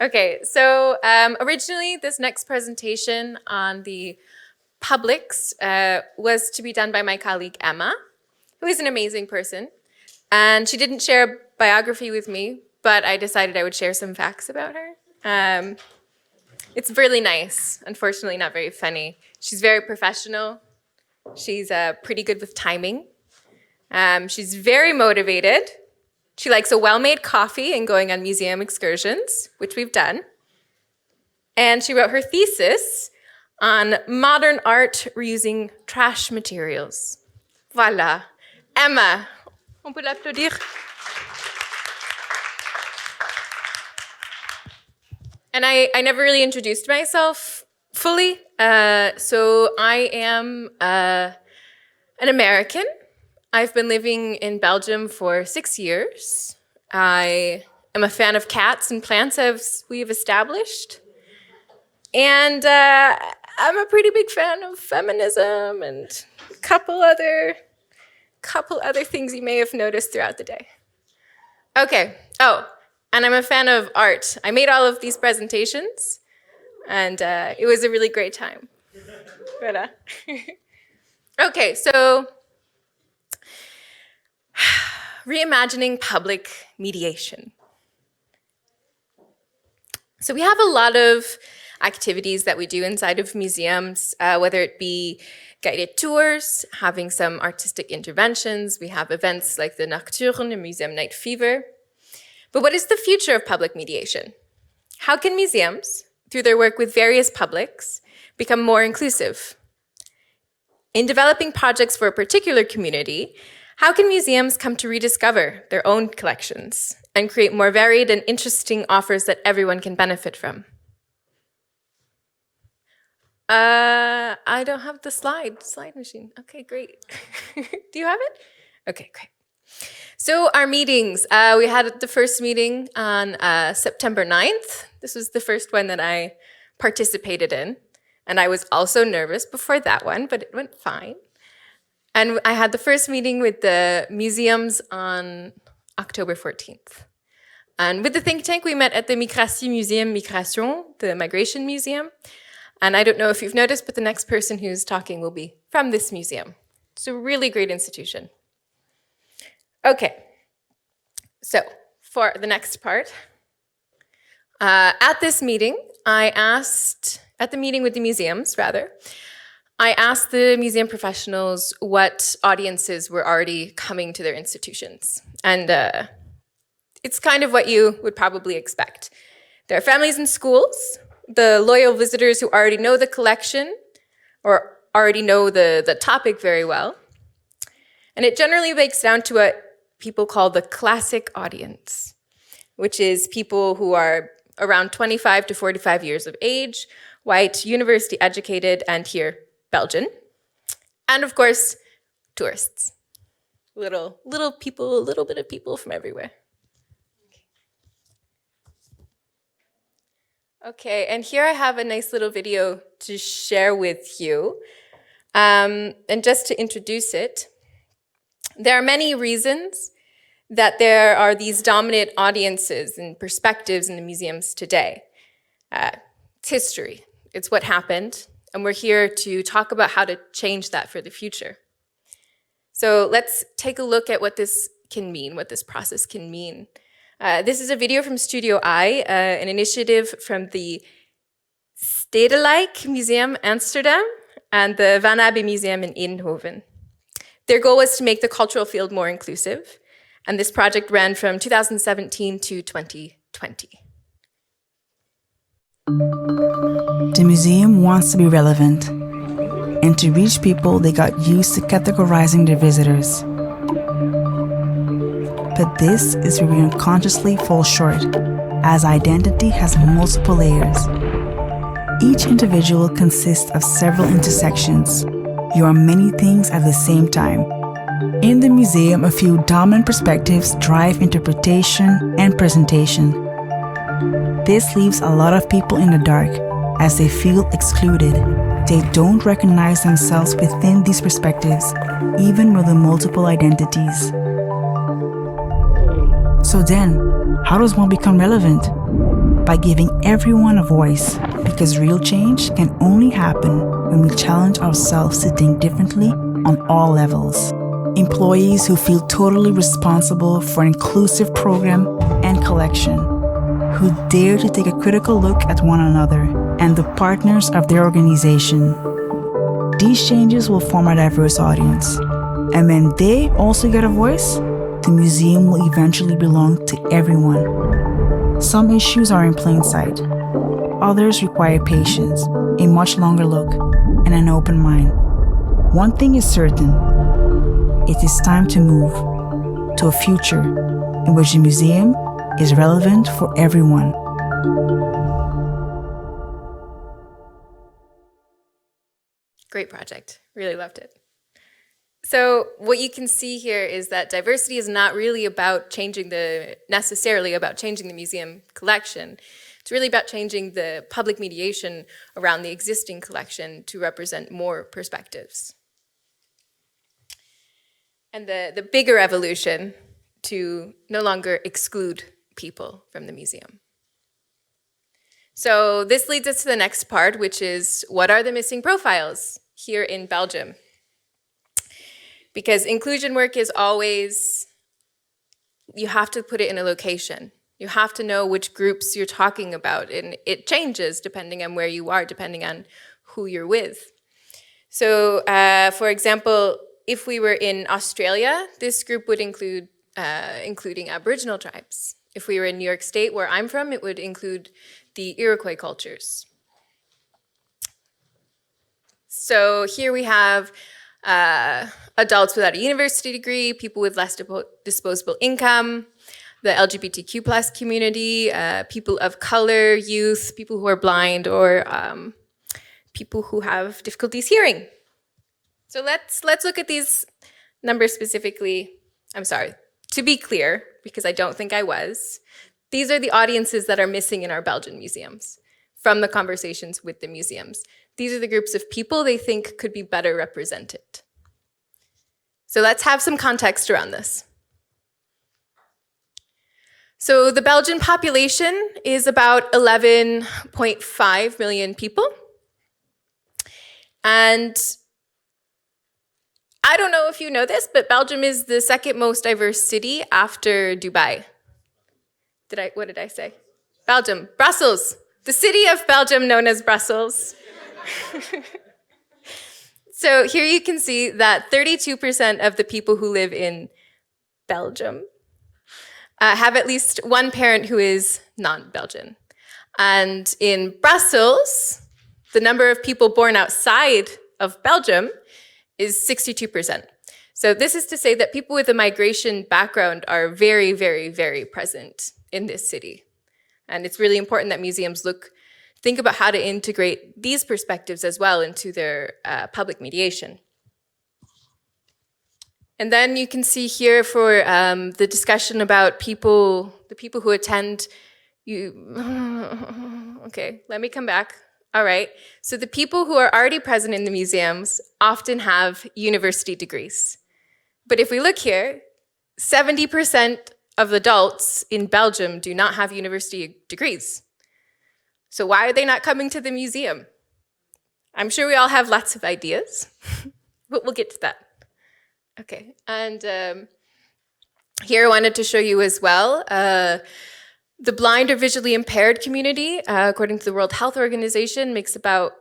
Okay, so originally this next presentation on the publics was to be done by my colleague Emma, who is an amazing person. And she didn't share a biography with me, but I decided I would share some facts about her. It's really nice, unfortunately not very funny. She's very professional. She's pretty good with timing. She's very motivated. She likes a well-made coffee and going on museum excursions, which we've done. And she wrote her thesis on modern art reusing trash materials. Voilà. Emma, on peut l'applaudir. And I never really introduced myself fully. So I am an American. I've been living in Belgium for 6 years. I am a fan of cats and plants, as we've established. And I'm a pretty big fan of feminism and a couple other things you may have noticed throughout the day. Okay, and I'm a fan of art. I made all of these presentations, and it was a really great time. Voilà. Okay, so reimagining public mediation. So we have a lot of activities that we do inside of museums, whether it be guided tours, having some artistic interventions. We have events like the Nocturne, the Museum Night Fever. But what is the future of public mediation? How can museums, through their work with various publics, become more inclusive? In developing projects for a particular community, how can museums come to rediscover their own collections and create more varied and interesting offers that everyone can benefit from? I don't have the slide machine. Okay, great. Do you have it? Okay, great. So our meetings, we had the first meeting on September 9th. This was the first one that I participated in. And I was also nervous before that one, but it went fine. And I had the first meeting with the museums on October 14th. And with the think tank, we met at the Migration Museum Migration, the Migration Museum. And I don't know if you've noticed, but the next person who's talking will be from this museum. It's a really great institution. Okay, so for the next part, at this meeting, at the meeting with the museums, I asked the museum professionals what audiences were already coming to their institutions. And it's kind of what you would probably expect. There are families in schools, the loyal visitors who already know the collection or already know the topic very well. And it generally breaks down to what people call the classic audience, which is people who are around 25 to 45 years of age, white, university educated, and here, Belgian. And of course, tourists. Little people, a little bit of people from everywhere. Okay, and here I have a nice little video to share with you. And just to introduce it, there are many reasons that there are these dominant audiences and perspectives in the museums today. It's history, it's what happened, and we're here to talk about how to change that for the future. So let's take a look at what this can mean, what this process can mean. This is a video from Studio I, an initiative from the Stedelijk Museum Amsterdam and the Van Abbe Museum in Eindhoven. Their goal was to make the cultural field more inclusive, and this project ran from 2017 to 2020. The museum wants to be relevant, and to reach people, they got used to categorizing their visitors. But this is where we unconsciously fall short, as identity has multiple layers. Each individual consists of several intersections. You are many things at the same time. In the museum, a few dominant perspectives drive interpretation and presentation. This leaves a lot of people in the dark, as they feel excluded. They don't recognize themselves within these perspectives, even with the multiple identities. So then, how does one become relevant? by giving everyone a voice, because real change can only happen when we challenge ourselves to think differently on all levels. Employees who feel totally responsible for an inclusive program and collection, who dare to take a critical look at one another and the partners of their organization. These changes will form a diverse audience, and when they also get a voice, the museum will eventually belong to everyone. Some issues are in plain sight. Others require patience, a much longer look, and an open mind. One thing is certain: it is time to move to a future in which the museum is relevant for everyone. Great project. Really loved it. So what you can see here is that diversity is not really about necessarily about changing the museum collection. It's really about changing the public mediation around the existing collection to represent more perspectives. And the bigger evolution to no longer exclude people from the museum. So this leads us to the next part, which is, what are the missing profiles here in Belgium? Because inclusion work is always, you have to put it in a location. You have to know which groups you're talking about, and it changes depending on where you are, depending on who you're with. So, for example, if we were in Australia, this group would include including Aboriginal tribes. If we were in New York State, where I'm from, it would include the Iroquois cultures. So here we have adults without a university degree, people with less disposable income, the LGBTQ plus community, people of color, youth, people who are blind, or people who have difficulties hearing. So let's look at these numbers specifically. I'm sorry, to be clear, because I don't think I was, these are the audiences that are missing in our Belgian museums from the conversations with the museums. These are the groups of people they think could be better represented. So let's have some context around this. So the Belgian population is about 11.5 million people. And I don't know if you know this, but Belgium is the second most diverse city after Dubai. What did I say? Belgium, Brussels, the city of Belgium known as Brussels. So here you can see that 32% of the people who live in Belgium have at least one parent who is non-Belgian. And in Brussels, the number of people born outside of Belgium is 62%. So this is to say that people with a migration background are very, very, very present in this city. And it's really important that museums think about how to integrate these perspectives as well into their public mediation. And then you can see here for the discussion about the people who attend, okay, let me come back. All right, so the people who are already present in the museums often have university degrees. But if we look here, 70% of adults in Belgium do not have university degrees. So why are they not coming to the museum? I'm sure we all have lots of ideas, but we'll get to that. Okay, and here I wanted to show you as well, the blind or visually impaired community, according to the World Health Organization, makes about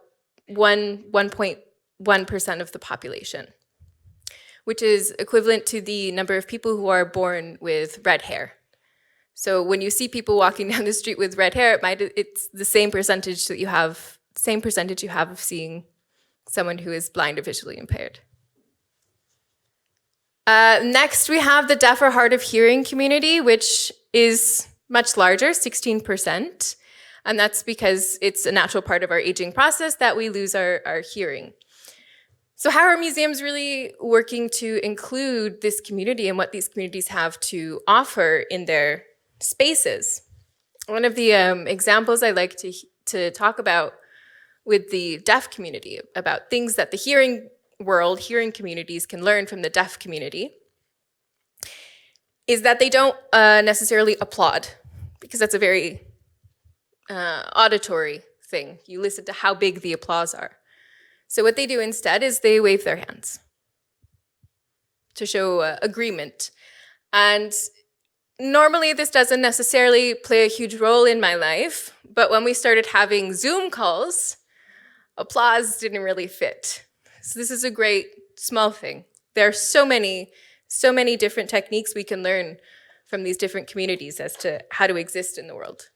1.1% of the population, which is equivalent to the number of people who are born with red hair. So when you see people walking down the street with red hair, it's the same percentage you have of seeing someone who is blind or visually impaired. Next, we have the deaf or hard of hearing community, which is much larger, 16%. And that's because it's a natural part of our aging process that we lose our hearing. So how are museums really working to include this community and what these communities have to offer in their spaces? One of the examples I like to talk about with the deaf community, about things that the hearing communities can learn from the deaf community, is that they don't necessarily applaud, because that's a very auditory thing. You listen to how big the applause are. So what they do instead is they wave their hands to show agreement. And normally this doesn't necessarily play a huge role in my life, but when we started having Zoom calls, applause didn't really fit. So this is a great small thing. There are so many different techniques we can learn from these different communities as to how to exist in the world.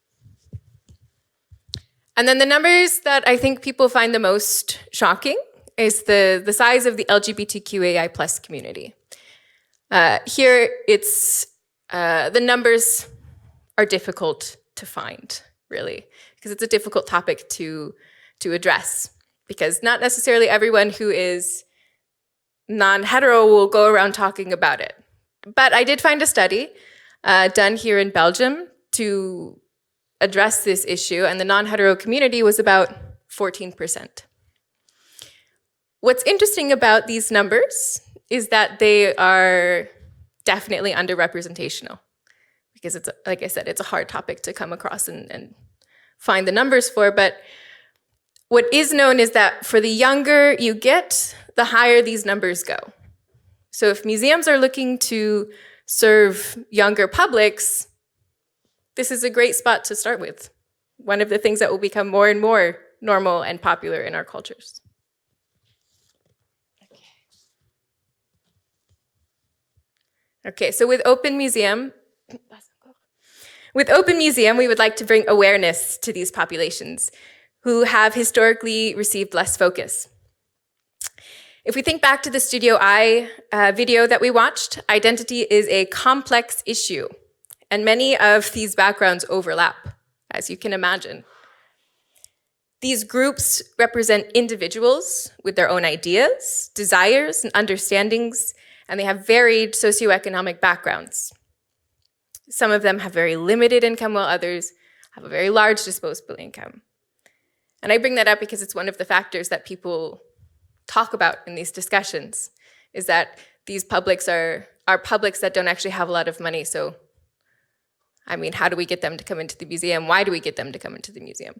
And then the numbers that I think people find the most shocking is the size of the LGBTQAI plus community. Here, it's the numbers are difficult to find, really, because it's a difficult topic to address, because not necessarily everyone who is non-hetero will go around talking about it. But I did find a study done here in Belgium to address this issue, and the non-hetero community was about 14%. What's interesting about these numbers is that they are definitely underrepresentational, because it's, like I said, it's a hard topic to come across and find the numbers for. But what is known is that for the younger you get, the higher these numbers go. So if museums are looking to serve younger publics, this is a great spot to start with. One of the things that will become more and more normal and popular in our cultures. Okay, so with Open Museum, we would like to bring awareness to these populations who have historically received less focus. If we think back to the Studio I video that we watched, identity is a complex issue, and many of these backgrounds overlap, as you can imagine. These groups represent individuals with their own ideas, desires, and understandings, and they have varied socioeconomic backgrounds. Some of them have very limited income, while others have a very large disposable income. And I bring that up because it's one of the factors that people talk about in these discussions, is that these publics are publics that don't actually have a lot of money. So, I mean, how do we get them to come into the museum? Why do we get them to come into the museum?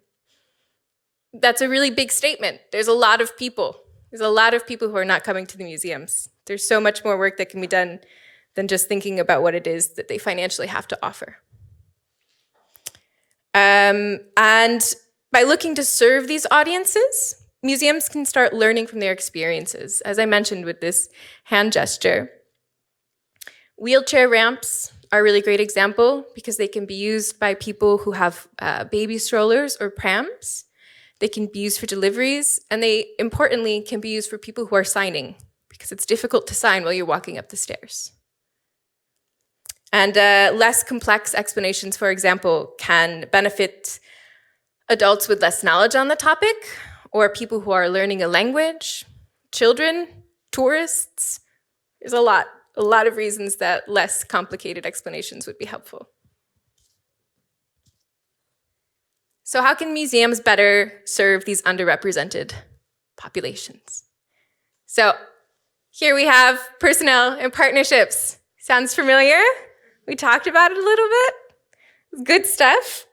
That's a really big statement. There's a lot of people. There's a lot of people who are not coming to the museums. There's so much more work that can be done than just thinking about what it is that they financially have to offer. And by looking to serve these audiences, museums can start learning from their experiences, as I mentioned with this hand gesture. Wheelchair ramps are a really great example because they can be used by people who have baby strollers or prams. They can be used for deliveries, and they, importantly, can be used for people who are signing, because it's difficult to sign while you're walking up the stairs. And less complex explanations, for example, can benefit adults with less knowledge on the topic, or people who are learning a language, children, tourists. There's a lot of reasons that less complicated explanations would be helpful. So how can museums better serve these underrepresented populations? So here we have personnel and partnerships. Sounds familiar? We talked about it a little bit. Good stuff.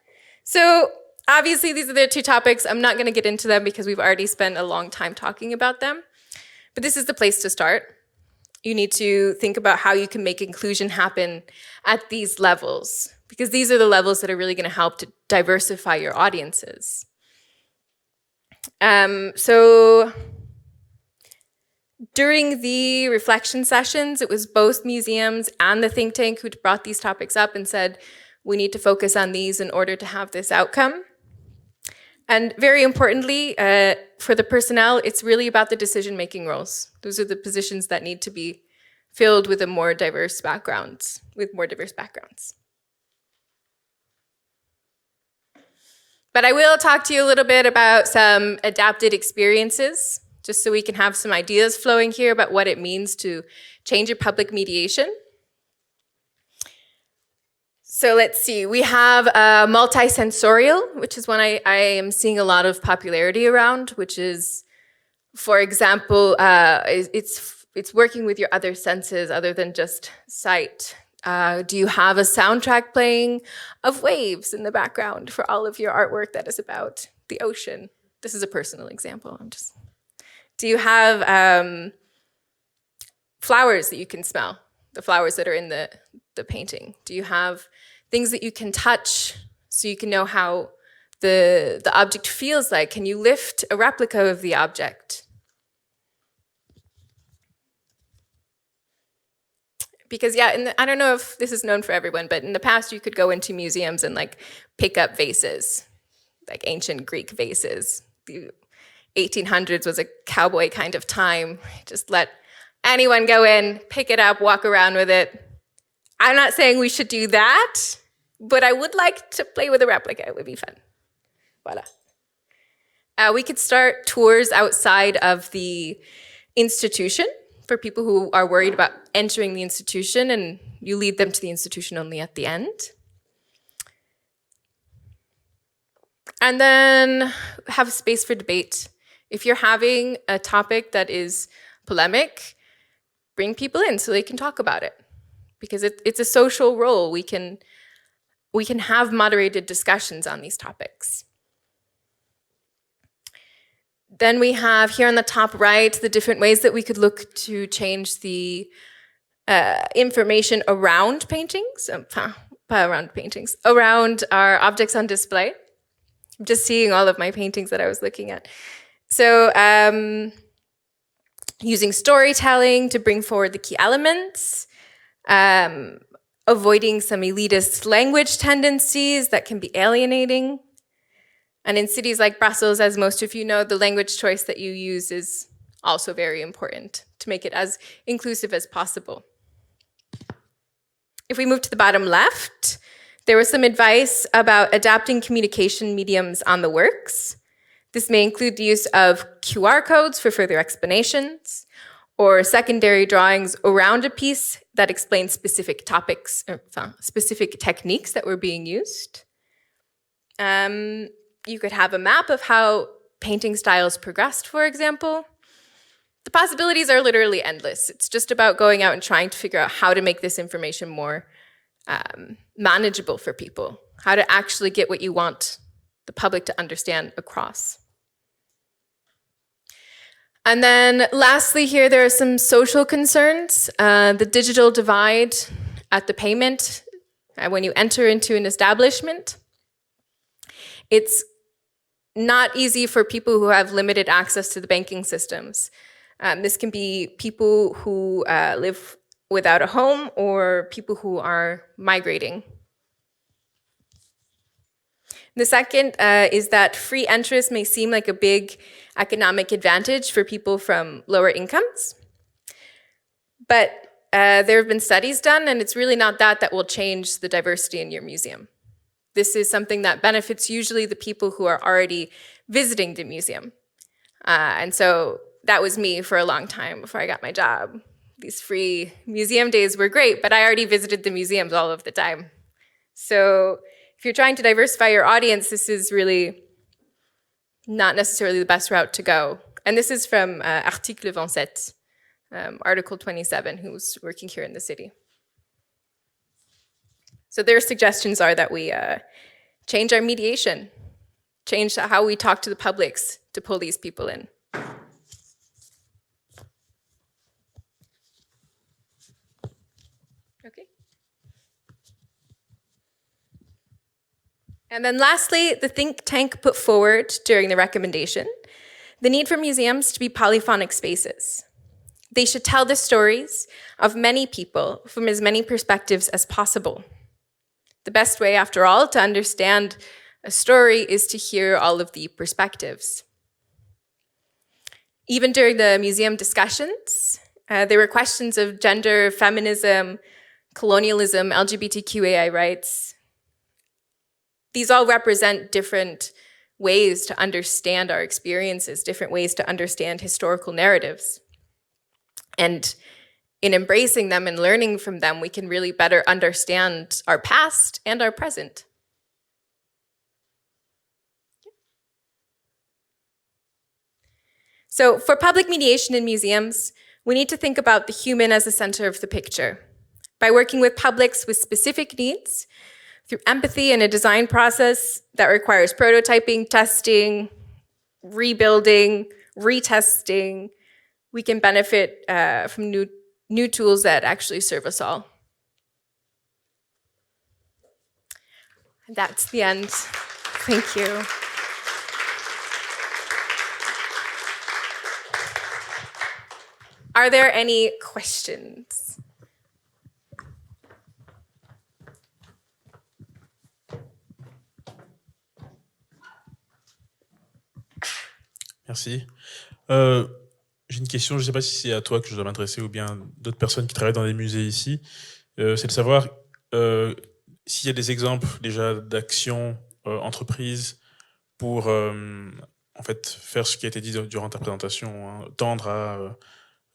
So obviously these are the two topics. I'm not going to get into them because we've already spent a long time talking about them. But this is the place to start. You need to think about how you can make inclusion happen at these levels, because these are the levels that are really going to help to diversify your audiences. So during the reflection sessions, it was both museums and the think tank who brought these topics up and said, we need to focus on these in order to have this outcome. And very importantly, for the personnel, it's really about the decision-making roles. Those are the positions that need to be filled with more diverse backgrounds. But I will talk to you a little bit about some adapted experiences, just so we can have some ideas flowing here about what it means to change your public mediation. So let's see, we have multisensorial, which is one I am seeing a lot of popularity around, which is, for example, it's working with your other senses other than just sight. Do you have a soundtrack playing of waves in the background for all of your artwork that is about the ocean? This is a personal example. Do you have flowers that you can smell? The flowers that are in the painting. Do you have things that you can touch so you can know how the object feels like? Can you lift a replica of the object? Because I don't know if this is known for everyone, but in the past you could go into museums and like pick up vases, like ancient Greek vases. The 1800s was a cowboy kind of time. Just let anyone go in, pick it up, walk around with it. I'm not saying we should do that, but I would like to play with a replica. It would be fun. Voila. We could start tours outside of the institution for people who are worried about entering the institution, and you lead them to the institution only at the end. And then have space for debate. If you're having a topic that is polemic, bring people in so they can talk about it. Because it's a social role. We can have moderated discussions on these topics. Then we have here on the top right the different ways that we could look to change the information around paintings, around our objects on display. I'm just seeing all of my paintings that I was looking at. So using storytelling to bring forward the key elements, avoiding some elitist language tendencies that can be alienating. And in cities like Brussels, as most of you know, the language choice that you use is also very important to make it as inclusive as possible. If we move to the bottom left, there was some advice about adapting communication mediums on the works. This may include the use of QR codes for further explanations, or secondary drawings around a piece that explain specific topics, specific techniques that were being used. You could have a map of how painting styles progressed, for example. The possibilities are literally endless. It's just about going out and trying to figure out how to make this information more manageable for people, how to actually get what you want the public to understand across. And then lastly here, there are some social concerns. The digital divide at the payment, when you enter into an establishment. It's not easy for people who have limited access to the banking systems. This can be people who live without a home or people who are migrating. The second is that free entrance may seem like a big economic advantage for people from lower incomes. But there have been studies done, and it's really not that will change the diversity in your museum. This is something that benefits usually the people who are already visiting the museum. And so that was me for a long time before I got my job. These free museum days were great, but I already visited the museums all of the time. So if you're trying to diversify your audience, this is really not necessarily the best route to go. And this is from Article 27, Article 27, who's working here in the city. So their suggestions are that we change our mediation, change how we talk to the publics to pull these people in. Okay. And then lastly, the think tank put forward during the recommendation the need for museums to be polyphonic spaces. They should tell the stories of many people from as many perspectives as possible. The best way, after all, to understand a story is to hear all of the perspectives. Even during the museum discussions, there were questions of gender, feminism, colonialism, LGBTQAI rights. These all represent different ways to understand our experiences, different ways to understand historical narratives. And in embracing them and learning from them, we can really better understand our past and our present. So for public mediation in museums, we need to think about the human as the center of the picture. by working with publics with specific needs, through empathy and a design process that requires prototyping, testing, rebuilding, retesting, we can benefit from new tools that actually serve us all. And that's the end. Thank you. Are there any questions? Merci. J'ai une question, je ne sais pas si c'est à toi que je dois m'adresser ou bien d'autres personnes qui travaillent dans les musées ici. C'est de savoir s'il y a des exemples déjà d'actions entreprises pour en fait faire ce qui a été dit durant ta présentation, hein, tendre à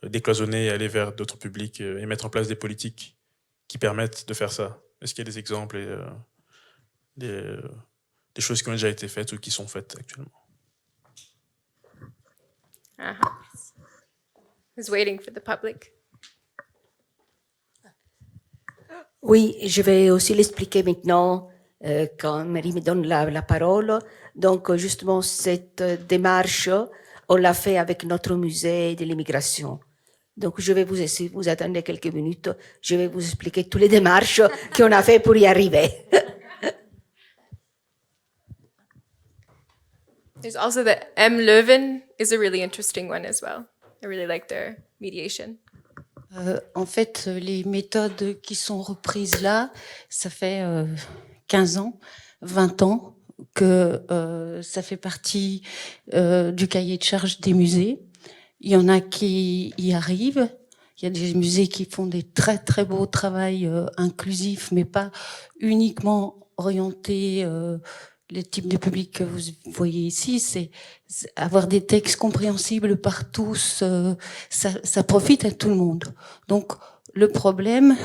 décloisonner et aller vers d'autres publics et mettre en place des politiques qui permettent de faire ça. Est-ce qu'il y a des exemples et des choses qui ont déjà été faites ou qui sont faites actuellement? Who's waiting for the public? Oui, je vais aussi l'expliquer maintenant quand Marie me donne la parole. Donc, justement, cette démarche, on l'a fait avec notre musée de l'immigration. Donc, je vais si vous attendez quelques minutes, je vais vous expliquer toutes les démarches qu'on a fait pour y arriver. There's also the M. Leuven is a really interesting one as well. I really like their mediation. En fait, les méthodes qui sont reprises là, ça fait 15 ans, 20 ans que ça fait partie du cahier de charge des musées. Il y en a qui y arrivent. Il y a des musées qui font des très très beaux travaux inclusifs, mais pas uniquement orientés les types de publics que vous voyez ici, c'est avoir des textes compréhensibles par tous, ça profite à tout le monde. Donc, le problème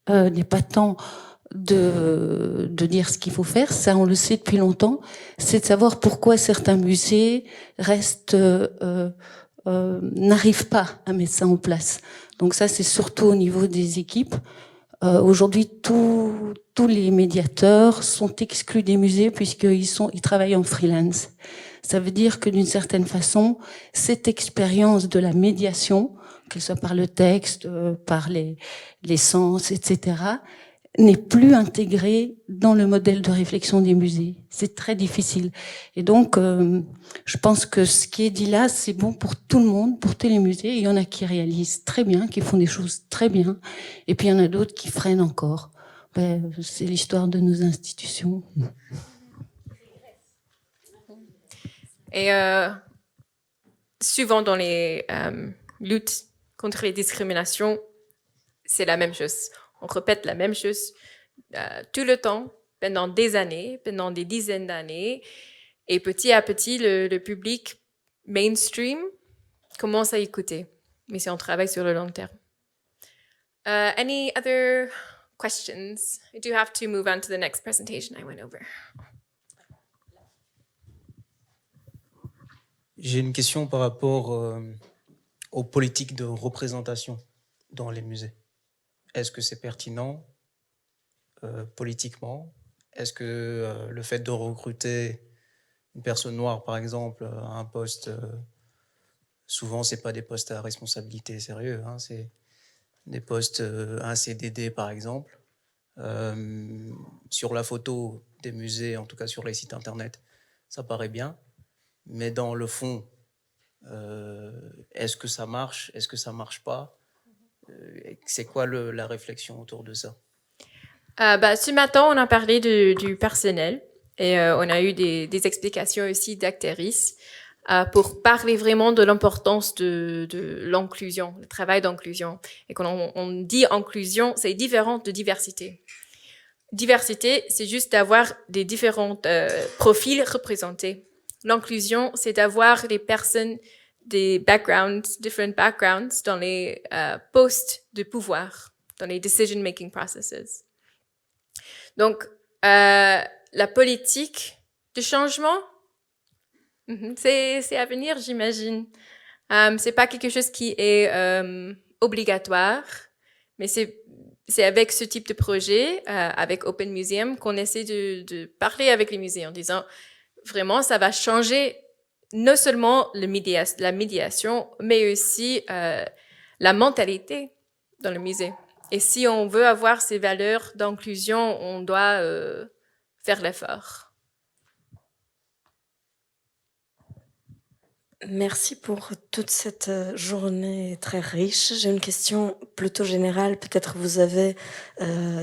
n'est pas tant de dire ce qu'il faut faire, ça on le sait depuis longtemps, c'est de savoir pourquoi certains musées n'arrivent pas à mettre ça en place. Donc ça, c'est surtout au niveau des équipes. Aujourd'hui, tous les médiateurs sont exclus des musées puisqu'ils travaillent en freelance. Ça veut dire que d'une certaine façon, cette expérience de la médiation, qu'elle soit par le texte, par les sens, etc., n'est plus intégrée dans le modèle de réflexion des musées. C'est très difficile. Et donc, je pense que ce qui est dit là, c'est bon pour tout le monde, pour tous les musées. Il y en a qui réalisent très bien, qui font des choses très bien. Et puis, il y en a d'autres qui freinent encore. C'est l'histoire de nos institutions. Et souvent dans les luttes contre les discriminations, c'est la même chose. On répète la même chose tout le temps, pendant des années, pendant des dizaines d'années. Et petit à petit, le public mainstream commence à écouter. Mais c'est un travail sur le long terme. Any other questions? I do have to move on to the next presentation I went over. J'ai une question par rapport aux politiques de représentation dans les musées. Est-ce que c'est pertinent politiquement? Est-ce que le fait de recruter une personne noire, par exemple, à un poste, souvent, ce n'est pas des postes à responsabilité sérieux, hein, c'est des postes, un CDD, par exemple. Sur la photo des musées, en tout cas sur les sites internet, ça paraît bien. Mais dans le fond, est-ce que ça marche? Est-ce que ça ne marche pas? C'est quoi la réflexion autour de ça? Ce matin, on a parlé du personnel et on a eu des explications aussi d'actrices pour parler vraiment de l'importance de l'inclusion, le travail d'inclusion. Et quand on dit inclusion, c'est différent de diversité. Diversité, c'est juste d'avoir des différents profils représentés. L'inclusion, c'est d'avoir des personnes, des backgrounds, different backgrounds dans les postes de pouvoir, dans les decision-making processes. Donc, la politique de changement, c'est à venir, j'imagine. C'est pas quelque chose qui est obligatoire, mais c'est c'est avec ce type de projet, avec Open Museum, qu'on essaie de parler avec les musées en disant vraiment, ça va changer non seulement la médiation, mais aussi la mentalité dans le musée. Et si on veut avoir ces valeurs d'inclusion, on doit faire l'effort. Merci pour toute cette journée très riche. J'ai une question plutôt générale. Peut-être vous avez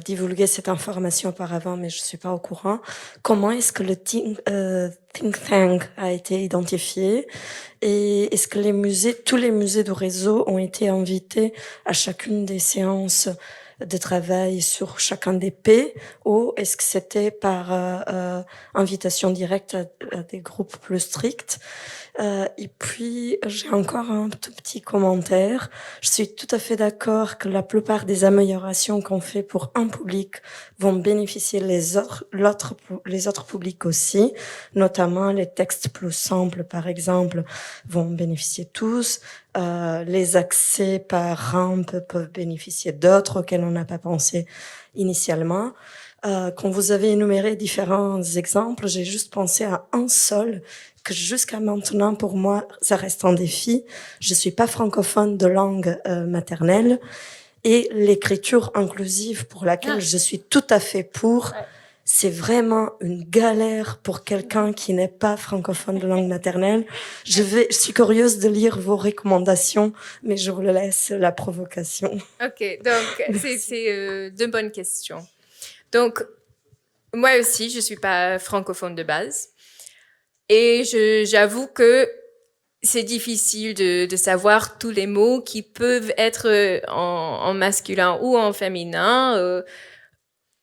divulgué cette information auparavant, mais je ne suis pas au courant. Comment est-ce que le think tank a été identifié? Et est-ce que tous les musées du réseau ont été invités à chacune des séances de travail sur chacun des P, ou est-ce que c'était par invitation directe à des groupes plus stricts? Et puis, j'ai encore un tout petit commentaire. Je suis tout à fait d'accord que la plupart des améliorations qu'on fait pour un public vont bénéficier les autres publics aussi, notamment les textes plus simples, par exemple, vont bénéficier tous. Les accès par rampe peuvent bénéficier d'autres auxquels on n'a pas pensé initialement. Quand vous avez énuméré différents exemples, j'ai juste pensé à un seul que jusqu'à maintenant, pour moi, ça reste un défi. Je suis pas francophone de langue maternelle, et l'écriture inclusive pour laquelle je suis tout à fait pour, c'est vraiment une galère pour quelqu'un qui n'est pas francophone de langue maternelle. Je suis curieuse de lire vos recommandations, mais je vous laisse la provocation. Ok, donc c'est deux bonnes questions. Donc, moi aussi, je suis pas francophone de base. Et j'avoue que c'est difficile de savoir tous les mots qui peuvent être en masculin ou en féminin,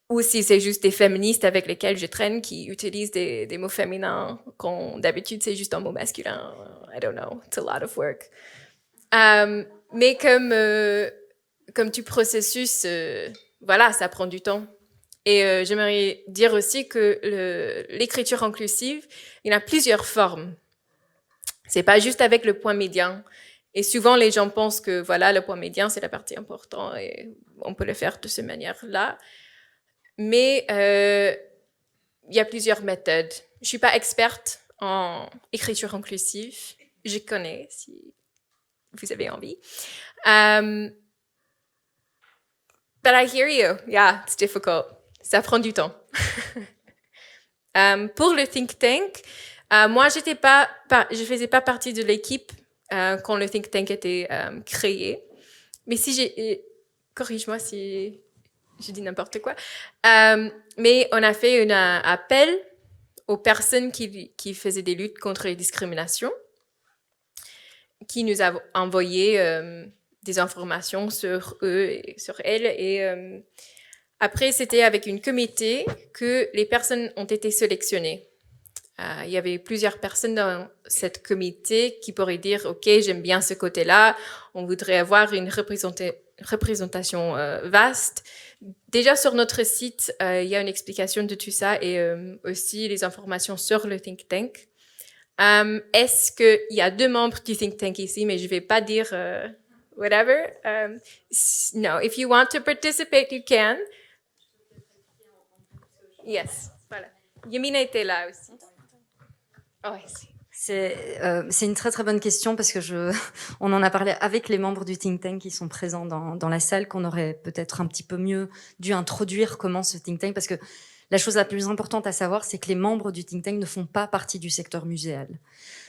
ou si c'est juste des féministes avec lesquels je traîne qui utilisent des mots féminins quand d'habitude c'est juste un mot masculin. I don't know, it's a lot of work. Mais comme tout processus, voilà, ça prend du temps. Et j'aimerais dire aussi que l'écriture inclusive, il y a plusieurs formes. C'est pas juste avec le point médian. Et souvent, les gens pensent que voilà, le point médian, c'est la partie importante et on peut le faire de cette manière-là. Mais il y a plusieurs méthodes. Je suis pas experte en écriture inclusive. Je connais, si vous avez envie. But I hear you. Yeah, it's difficult. Ça prend du temps. Pour le think tank, moi, je faisais pas partie de l'équipe quand le think tank était créé. Mais corrige-moi si je dis n'importe quoi. Mais on a fait un appel aux personnes qui faisaient des luttes contre les discriminations, qui nous a envoyé des informations sur eux et sur elles. Et après, c'était avec une comité que les personnes ont été sélectionnées. Il y avait plusieurs personnes dans cette comité qui pourraient dire « Ok, j'aime bien ce côté-là, on voudrait avoir une représentation vaste ». Déjà, sur notre site, il y a une explication de tout ça et aussi les informations sur le think tank. Est-ce qu'il y a 2 membres du think tank ici, mais je ne vais pas dire whatever. No, if you want to participate, you can. Yes, voilà. Yamina était là aussi. Oh, c'est une très très bonne question parce que on en a parlé avec les membres du think tank qui sont présents dans la salle, qu'on aurait peut-être un petit peu mieux dû introduire comment ce think tank, parce que la chose la plus importante à savoir, c'est que les membres du think tank ne font pas partie du secteur muséal.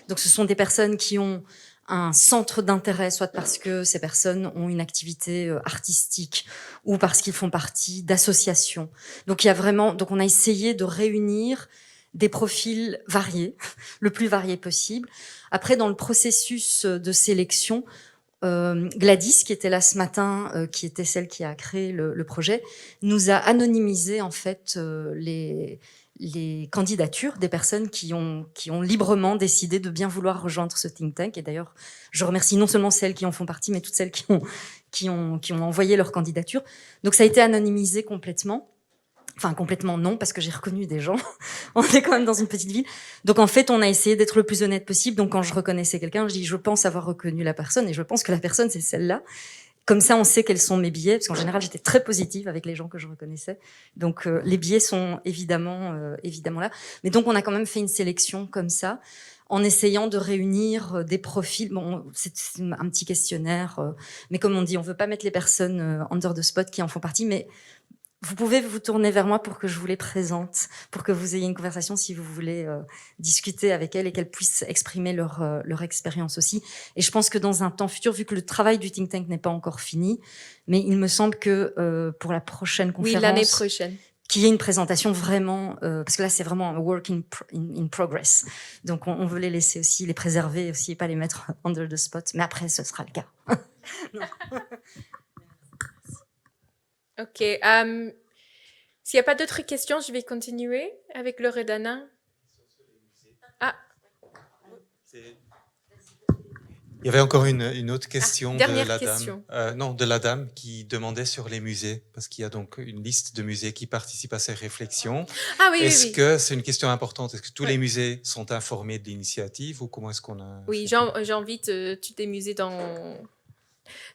Donc ce sont des personnes qui ont un centre d'intérêt, soit parce que ces personnes ont une activité artistique ou parce qu'ils font partie d'associations. Donc donc on a essayé de réunir des profils variés, le plus variés possible. Après, dans le processus de sélection, Gladys, qui était là ce matin, qui était celle qui a créé le projet, nous a anonymisé en fait les candidatures des personnes qui ont librement décidé de bien vouloir rejoindre ce think tank. Et d'ailleurs, je remercie non seulement celles qui en font partie, mais toutes celles qui ont envoyé leur candidature. Donc ça a été anonymisé complètement. Enfin, complètement non, parce que j'ai reconnu des gens. On est quand même dans une petite ville. Donc, en fait, on a essayé d'être le plus honnête possible. Donc, quand je reconnaissais quelqu'un, je dis, je pense avoir reconnu la personne, et je pense que la personne, c'est celle-là. Comme ça, on sait quels sont mes biais, parce qu'en général, j'étais très positive avec les gens que je reconnaissais. Donc, les biais sont évidemment là. Mais donc, on a quand même fait une sélection comme ça, en essayant de réunir des profils. Bon, c'est un petit questionnaire, mais comme on dit, on veut pas mettre les personnes under the spot qui en font partie, mais vous pouvez vous tourner vers moi pour que je vous les présente, pour que vous ayez une conversation si vous voulez discuter avec elles et qu'elles puissent exprimer leur expérience aussi. Et je pense que dans un temps futur, vu que le travail du think tank n'est pas encore fini, mais il me semble que pour la prochaine conférence... Oui, l'année prochaine. Qu'il y ait une présentation vraiment... parce que là, c'est vraiment un work in progress. Donc, on veut les laisser aussi, les préserver aussi et pas les mettre under the spot. Mais après, ce sera le cas. Ok. S'il n'y a pas d'autres questions, je vais continuer avec Loredana. Ah. Il y avait encore une autre question de dernière la question. dame. Non, de la dame qui demandait sur les musées, parce qu'il y a donc une liste de musées qui participent à ces réflexions. Ah oui, Est-ce oui, oui. que c'est une question importante? Est-ce que tous les musées sont informés de l'initiative ou comment est-ce qu'on a... Oui, j'invite tous les musées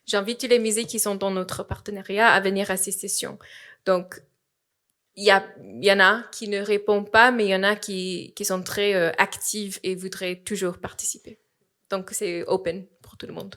J'invite tous les musées qui sont dans notre partenariat à venir à ces sessions. Donc, il y en a qui ne répondent pas, mais il y en a qui sont très actives et voudraient toujours participer. Donc, c'est open pour tout le monde.